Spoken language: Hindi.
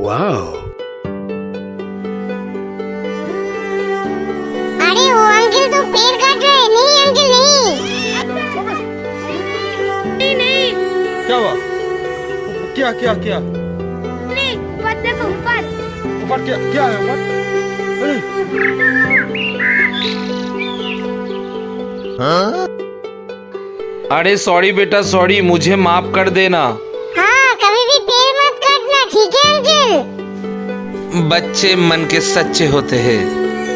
वाओ। अरे वो अंकल तो पेड़ काट रहे हैं। नहीं अंकल नहीं। नहीं क्या हुआ? क्या क्या क्या? नहीं ऊपर देखो ऊपर। ऊपर क्या क्या है ऊपर? अरे हाँ? अरे सॉरी बेटा सॉरी, मुझे माफ कर देना। हाँ कभी भी पेड़ मत काटना, ठीक है अंकल? बच्चे मन के सच्चे होते हैं।